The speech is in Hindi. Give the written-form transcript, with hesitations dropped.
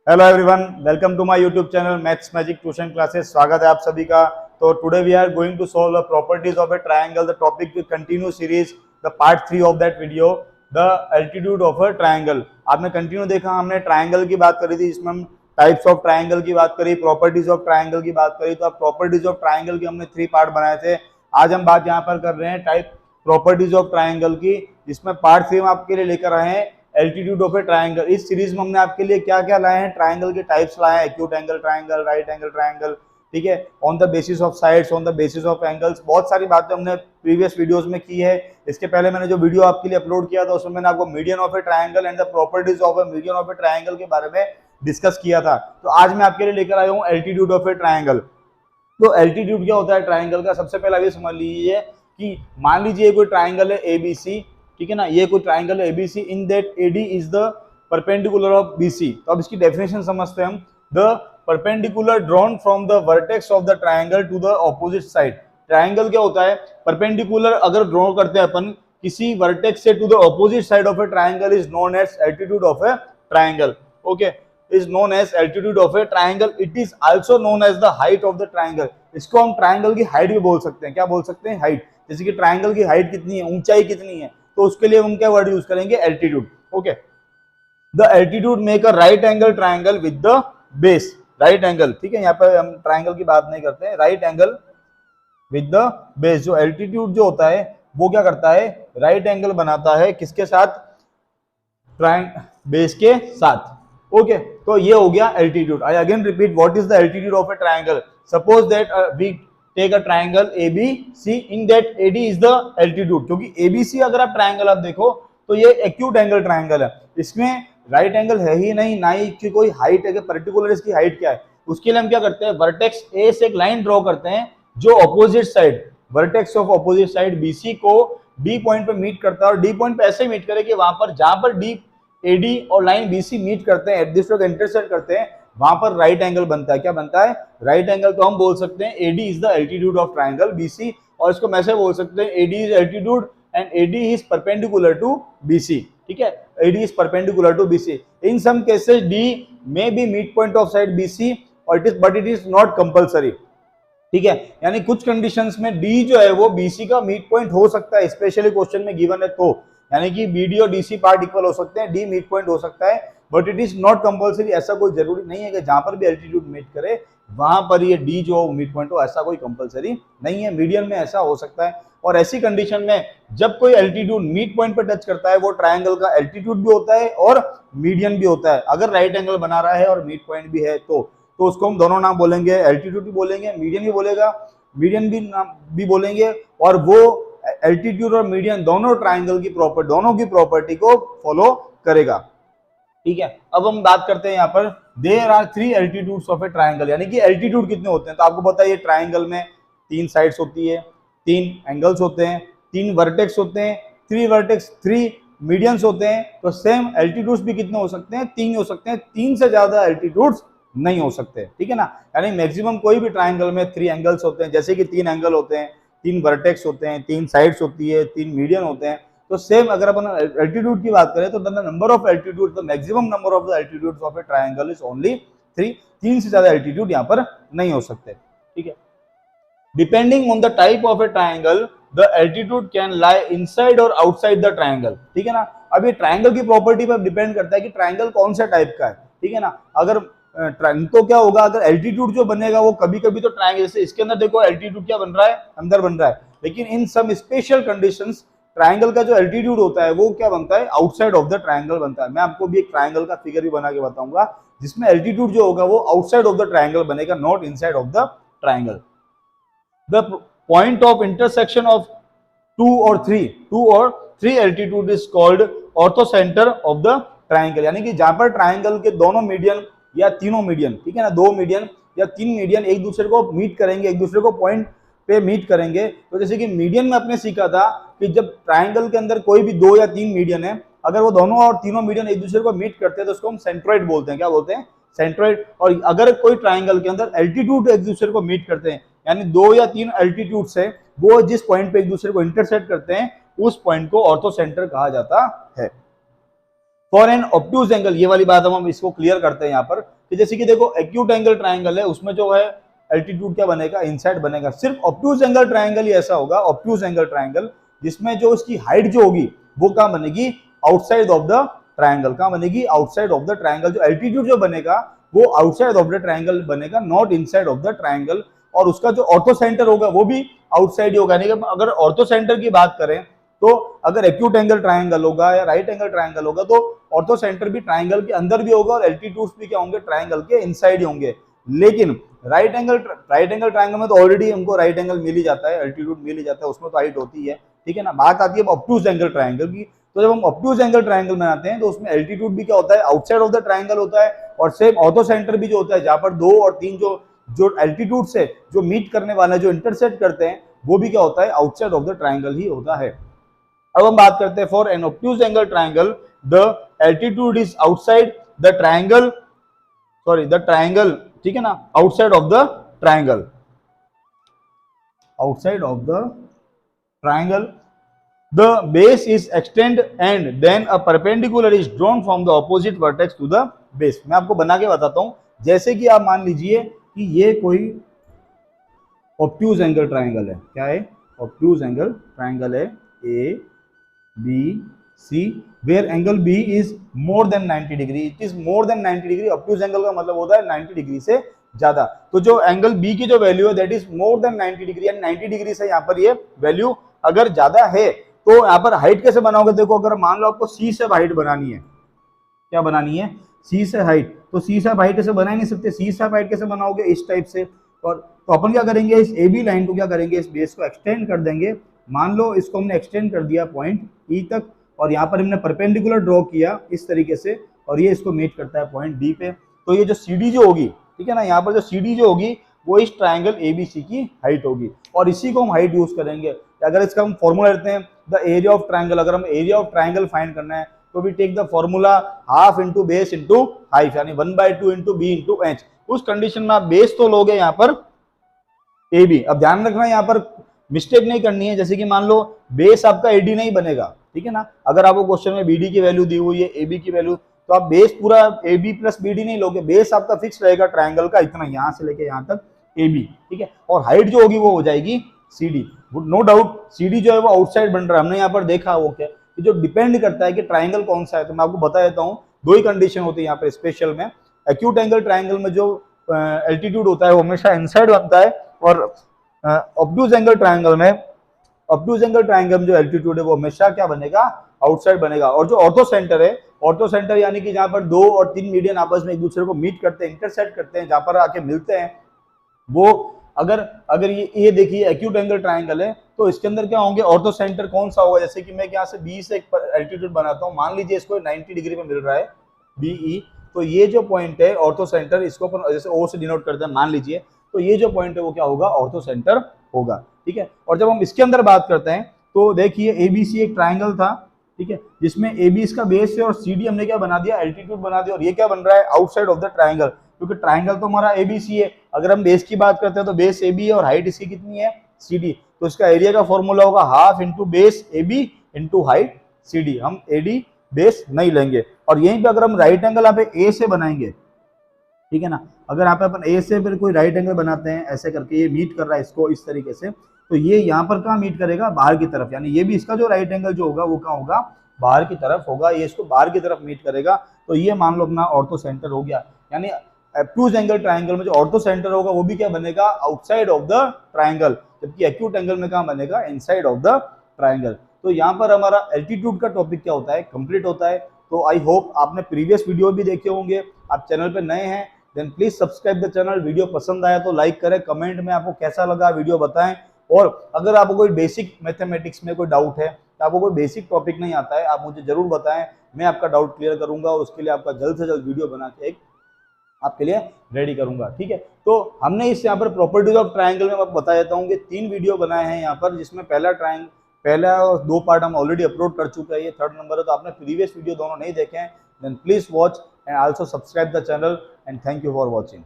Hello everyone, welcome to my YouTube channel maths magic tuition classes. स्वागत है आप सभी का। तो today we are going to solve the properties of a triangle. The topic will continue series, the part 3 of that video, the altitude of a triangle. आपने कंटिन्यू देखा, हमने ट्रायंगल की बात करी थी, जिसमें हम टाइप्स ऑफ ट्रायंगल की बात करी, प्रॉपर्टीज ऑफ ट्रायंगल की बात करी। तो अब प्रॉपर्टीज ऑफ ट्रायंगल की हमने 3 पार्ट बनाए थे। आज हम बात यहाँ पर कर रहे हैं टाइप प्रॉपर्टीज ऑफ ट्रायंगल की, जिसमें पार्ट 3 हम आपके लिए लेकर आए हैं एल्टीट्यूड ऑफ ए ट्रायंगल। इस सीरीज में हमने आपके लिए क्या क्या लाए हैं, ट्रायंगल के टाइप्स लाए हैं, acute angle triangle, right angle triangle, ठीक है, on the basis of sides, on the basis of angles. बहुत सारी बातें हमने प्रीवियस वीडियोस में की है। इसके पहले मैंने जो वीडियो आपके लिए अपलोड किया था, उसमें मैंने आपको median of a triangle and the properties of A median of a triangle के बारे में डिस्कस किया था। तो आज मैं आपके लिए लेकर आया हूँ एल्टीट्यूड ऑफ ए ट्रायंगल। तो एल्टीट्यूड क्या होता है ट्रायंगल का, सबसे पहले ये समझ लीजिए कि मान लीजिए कोई ट्रायंगल है एबीसी, ठीक है ना, ये कोई ट्रायंगल है A B C, in that A D is the perpendicular of B C. तो अब इसकी डेफिनेशन समझते हैं हम। The perpendicular drawn from the vertex of the triangle to the opposite side. Triangle क्या होता है, परपेंडिकुलर अगर ड्रॉ करते हैं अपन किसी वर्टेक्स से to the opposite side of a triangle, is known as altitude of a triangle. Okay, is known as altitude of a triangle. It is also known as the height of the triangle. इसको हम ट्रायंगल की हाइट भी बोल सकते हैं। क्या बोल सकते हैं? हाइट। जैसे कि ट्रायंगल की हाइट कितनी है, ऊंचाई कितनी है, तो उसके लिए हम क्या वर्ड यूज करेंगे? Altitude. Okay, the altitude make a right angle triangle with the base. Right angle, ठीक है, यहाँ पर हम ट्रायंगल की बात नहीं करते हैं, right angle with the base. जो एल्टीट्यूड जो होता है वो क्या करता है? राइट एंगल बनाता है किसके साथ? बेस के साथ। ओके, तो ये हो गया altitude. I again repeat, what is the altitude of a triangle? Suppose that we take a triangle A B C, in that A D is the altitude. क्योंकि एबीसी अगर आप ट्रायंगल आप देखो तो ये एक्यूट एंगल ट्रायंगल है, इसमें राइट एंगल है ही नहीं, ना ही की कोई हाइट है। पर्टिकुलर इसकी हाइट क्या है, उसके लिए हम क्या करते हैं? वर्टेक्स ए से एक लाइन ड्रॉ करते हैं जो opposite side, vertex of opposite side BC को डी पॉइंट पे मीट करता है। और डी पॉइंट पे ऐसे मीट करे कि वहां पर जहां पर डी एडी और लाइन बीसी मीट करते हैं, एट दिस लोग इंटरसेक्ट करते हैं, वहां पर राइट एंगल बनता है। क्या बनता है? Right angle. तो हम बोल सकते हैं AD is the altitude of triangle BC, और इसको मैं से बोल सकते हैं AD is altitude and AD is perpendicular to BC. ठीक है, AD is perpendicular to BC. In some cases D may be mid point of side BC और it is, but it is not compulsory. ठीक है, यानी कुछ कंडीशंस में डी जो है वो बीसी का मिड पॉइंट हो सकता है, स्पेशली क्वेश्चन में गिवन है तो, यानी कि बीडी और डीसी पार्ट इक्वल हो सकते हैं, डी मिड पॉइंट हो सकता है, but it is not compulsory. ऐसा कोई जरूरी नहीं है कि जहां पर भी एल्टीट्यूड मीट करे वहां पर ये डी जो मिड पॉइंट हो, ऐसा कोई कंपल्सरी नहीं है। मीडियन में ऐसा हो सकता है। और ऐसी कंडीशन में जब कोई एल्टीट्यूड मिड पॉइंट पर टच करता है, वो ट्रायंगल का एल्टीट्यूड भी होता है और मीडियन भी होता है। अगर राइट एंगल बना रहा है और मिड पॉइंट भी है तो उसको हम दोनों नाम बोलेंगे, एल्टीट्यूड भी बोलेंगे, मीडियन भी बोलेगा, मीडियन भी नाम भी बोलेंगे। और वो एल्टीट्यूड और मीडियन दोनों ट्रायंगल की प्रॉपर्टी, दोनों की प्रॉपर्टी को फॉलो करेगा। ठीक है, अब हम बात करते हैं यहाँ पर there are 3 altitudes of a triangle, यानी कि एल्टीट्यूड कितने होते हैं। तो आपको पता है ये ट्रायंगल में 3 साइड्स होती है, 3 एंगल्स होते हैं, 3 वर्टेक्स होते हैं, 3 वर्टेक्स 3 मीडियंस होते हैं। तो सेम एल्टीट्यूड्स भी कितने हो सकते हैं? 3 हो सकते हैं, 3 से ज्यादा एल्टीट्यूड्स नहीं हो सकते। ठीक है ना, यानी मैक्सिमम कोई भी ट्रायंगल में 3 एंगल्स होते हैं, जैसे कि 3 एंगल होते हैं, 3 वर्टेक्स होते हैं, 3 साइड्स होती है, 3 मीडियन होते हैं। तो सेम अगर अपन एल्टीट्यूड की बात करें तो the number of altitude, the maximum number of the altitudes of a triangle is only 3। 3 से ज्यादा एल्टीट्यूड यहाँ पर नहीं हो सकते। ठीक है, depending on the type of a triangle the altitude can lie inside और आउटसाइड द ट्रायंगल। ठीक है ना, अब ये ट्रायंगल की प्रॉपर्टी पर डिपेंड करता है कि ट्रायंगल कौन सा टाइप का है। ठीक है ना, अगर तो क्या होगा, अगर एल्टीट्यूड जो बनेगा वो कभी कभी तो ट्रायंगल, जैसे इसके अंदर देखो एल्टीट्यूड क्या बन रहा है, अंदर बन रहा है, लेकिन इन सम स्पेशल कंडीशंस ट्रायंगल का जो एल्टीट्यूड होता है वो क्या बनता है? आउटसाइड ऑफ द ट्रायंगल बनता है। मैं आपको भी एक ट्रायंगल का फिगर भी बना के बताऊंगा जिसमें एल्टीट्यूड जो होगा वो आउटसाइड ऑफ द ट्रायंगल बनेगा, not inside of the triangle. The point of intersection of 2 और 3 altitude is called orthocentre of the triangle, यानी कि जहां पर ट्रायंगल के दोनों मीडियन या तीनों मीडियन, ठीक है ना, 2 मीडियन या 3 मीडियन एक दूसरे को मीट करेंगे, एक दूसरे को पॉइंट पे मीट करेंगे। तो जैसे कि मीडियन में आपने सीखा था कि जब ट्रायंगल के अंदर कोई भी 2 या 3 मीडियन है, अगर वो दोनों और तीनों मीडियन एक दूसरे को मीट करते हैं तो उसको हम सेंट्रोइड बोलते हैं। क्या बोलते हैं? सेंट्रोइड। और अगर कोई ट्रायंगल के अंदर एल्टीट्यूड एक दूसरे को मीट करते हैं, यानी 2 या 3 एल्टीट्यूड से वो जिस पॉइंट पे एक दूसरे को इंटरसेक्ट करते हैं, उस पॉइंट को ऑर्थोसेंटर कहा जाता है। फॉर एन ऑब्ट्यूज एंगल, ये वाली बात हम इसको क्लियर करते हैं यहाँ पर कि जैसे कि देखो एक्यूट एंगल ट्राइंगल है, उसमें जो है एल्टीट्यूड क्या बनेगा, इनसाइड बनेगा। सिर्फ ऑब्ट्यूज एंगल ट्राइंगल ही ऐसा होगा, ऑब्ट्यूज एंगल ट्राइंगल, जिसमें जो इसकी हाइट जो होगी वो कहाँ बनेगी, आउटसाइड ऑफ द ट्राइंगल। कहाँ बनेगी, आउटसाइड ऑफ द ट्राइंगल। जो एल्टीट्यूड जो बनेगा वो आउटसाइड ऑफ द ट्राइंगल बनेगा, not inside of the triangle. और उसका जो ऑर्थो सेंटर होगा वो भी आउटसाइड ही होगा। अगर ऑर्थो सेंटर की बात करें तो अगर एक्यूट एंगल ट्राइंगल होगा या राइट एंगल ट्राइंगल होगा तो ऑर्थो सेंटर भी ट्राइंगल के अंदर भी होगा और एल्टीट्यूड्स भी क्या होंगे, ट्राइंगल के इनसाइड ही होंगे। लेकिन राइट एंगल ट्राइंगल में तो ऑलरेडी हमको राइट एंगल मिल ही जाता है, एल्टीट्यूड मिल ही जाता है, उसमें तो हाइट होती है, ठीक है ना। बात आती है ऑब्ट्यूज एंगल ट्राइंगल की, तो जब हम ऑब्ट्यूज एंगल ट्राइंगल बनाते हैं तो उसमें एल्टीट्यूड भी क्या होता है, आउटसाइड ऑफ द ट्राइंगल होता है, और सेम ऑर्थो सेंटर भी जो होता है, जहां पर 2 और 3 जो एल्टीट्यूड से जो मीट करने वाला, जो इंटरसेक्ट करते हैं, वो भी क्या होता है, आउटसाइड ऑफ द ट्राइंगल ही होता है। अब हम बात करते हैं for an obtuse angle triangle the altitude is outside the triangle, sorry the triangle, ठीक है ना, outside of the triangle, outside of the triangle. The base is extend and then a perpendicular is drawn from the opposite vertex to the base। मैं आपको बना के बताता हूं। जैसे कि आप मान लीजिए कि ये कोई ऑब्ट्यूज एंगल ट्राइंगल है, क्या है, ऑब्ट्यूज एंगल ट्राइंगल है A B C, where angle B is more than 90 degree, it is more than 90 degree. Obtuse angle का मतलब होता है 90 डिग्री से ज्यादा। तो जो एंगल बी की जो वैल्यू है that is more than 90 degree, यानी 90 डिग्री से यहाँ पर ये वैल्यू अगर ज्यादा है तो यहाँ पर हाइट कैसे बनाओगे, देखो अगर मान लो आपको सी से हाइट बनानी है, क्या बनानी है, सी से हाइट, तो सी से हाइट कैसे बना ही नहीं सकते, सी से हाइट कैसे बनाओगे, इस टाइप से। और तो अपन क्या करेंगे, इस ए बी लाइन को क्या करेंगे, इस बेस को एक्सटेंड कर देंगे। मान लो इसको हमने एक्सटेंड कर दिया पॉइंट ई तक, और यहाँ पर हमने परपेंडिकुलर ड्रॉ किया इस तरीके से, और ये इसको मीट करता है पॉइंट डी पे। तो ये जो सी डी जो होगी, ठीक है ना, यहाँ पर जो सी डी जो होगी वो इस ट्राइंगल एबीसी की हाइट होगी, और इसी को हम हाइट यूज करेंगे। अगर इसका हम फॉर्मूला लेते हैं द एरिया ऑफ ट्राइंगल, अगर हम एरिया ऑफ ट्राइंगल फाइंड करना है तो we take the formula half into base into height, यानी 1/2 इंटू बी इंटू एच। उस कंडीशन में आप बेस तो लोगे यहाँ पर ए बी। अब ध्यान रखना यहाँ पर मिस्टेक नहीं करनी है, जैसे कि मान लो बेस आपका एडी नहीं बनेगा, ठीक है ना। अगर आपको क्वेश्चन में बीडी की वैल्यू दी हुई है, ए बी की वैल्यू, तो आप बेस पूरा A B plus B D नहीं लोगे, बेस आपका फिक्स रहेगा ट्राइंगल का इतना, यहाँ से लेके यहाँ तक ए बी, ठीक है। और हाइट जो होगी वो हो जाएगी C D. No doubt C D जो है वो आउटसाइड बन रहा है, हमने यहाँ पर देखा वो क्या, जो डिपेंड करता है कि ट्राइंगल कौन सा है। तो मैं आपको बता देता हूँ, 2 ही कंडीशन होती है यहाँ पर स्पेशल में। एक्यूट एंगल ट्राइंगल में जो एल्टीट्यूड होता है वो हमेशा इनसाइड बनता है, और ऑब्ट्यूज एंगल ट्राइंगल में जो एल्टीट्यूड है वो हमेशा क्या बनेगा, आउटसाइड बनेगा। और जो ऑर्थो सेंटर है, ऑर्थो सेंटर यानी कि जहां पर 2 और 3 मीडियन आपस में एक दूसरे को मीट करते हैं, इंटरसेक्ट करते हैं, जहां पर आके मिलते हैं, वो अगर ये देखिए एक्यूट एंगल ट्राइंगल है तो इसके अंदर क्या होंगे, ऑर्थो सेंटर कौन सा होगा। जैसे कि मैं यहाँ से बी से एक एल्टीट्यूड बनाता हूँ, मान लीजिए इसको 90 डिग्री में मिल रहा है बीई, तो ये जो पॉइंट है ऑर्थो सेंटर, इसको अपन जैसे ओ से डिनोट करते हैं मान लीजिए, तो ये जो पॉइंट है वो क्या होगा, ऑर्थो सेंटर होगा, ठीक है। और जब हम इसके अंदर बात करते हैं तो देखिए एबीसी एक ट्राइंगल था, ठीक है, जिसमें AB इसका बेस है और CD हमने क्या बना दिया, एल्टीट्यूड बना दिया, और ये क्या बन रहा है, आउटसाइड ऑफ द ट्राइंगल, क्योंकि ट्राइंगल तो हमारा ABC है। अगर हम बेस की बात करते हैं तो बेस AB है और हाइट इसकी कितनी है, CD, तो इसका एरिया का फॉर्मूला होगा half into base AB into height CD। हम AD बेस नहीं लेंगे। और यहीं पे अगर हम राइट एंगल यहाँ पे A से बनाएंगे, ठीक है ना, अगर यहाँ पे अपन A से फिर कोई राइट एंगल बनाते हैं ऐसे करके, ये मीट कर रहा है इसको इस तरीके से, तो ये यहाँ पर कहाँ मीट करेगा, बाहर की तरफ, यानी ये भी इसका जो राइट एंगल जो होगा वो कहाँ होगा, बाहर की तरफ होगा, ये इसको बाहर की तरफ मीट करेगा। तो ये मान लो अपना ऑर्थो सेंटर हो गया। यानी ऑब्ट्यूज एंगल ट्राइंगल में जो ऑर्थो सेंटर होगा वो भी क्या बनेगा, आउटसाइड ऑफ द ट्राइंगल, जबकि एक्यूट एंगल में कहाँ बनेगा, इनसाइड ऑफ द ट्राइंगल। तो यहाँ पर हमारा एल्टीट्यूड का टॉपिक क्या होता है, कंप्लीट होता है। तो आई होप आपने प्रीवियस वीडियो भी देखे होंगे। आप चैनल पे नए हैं then please subscribe the channel. Video पसंद आया तो लाइक करें, कमेंट में आपको कैसा लगा वीडियो बताएं। और अगर आपको कोई बेसिक मैथमेटिक्स में कोई डाउट है, तो आपको कोई बेसिक टॉपिक नहीं आता है, आप मुझे जरूर बताएं, मैं आपका डाउट क्लियर करूंगा और उसके लिए आपका जल्द से जल्द वीडियो बना के एक आपके लिए रेडी करूंगा, ठीक है। तो हमने इस यहाँ पर प्रॉपर्टीज ऑफ ट्राइंगल में आपको बता देता हूँ कि 3 वीडियो बनाए हैं यहाँ पर, जिसमें पहला और 2 पार्ट हम ऑलरेडी अपलोड कर चुके हैं, ये 3rd नंबर है। तो आपने प्रीवियस वीडियो दोनों नहीं देखे हैं then please watch and also subscribe the channel and thank you for watching.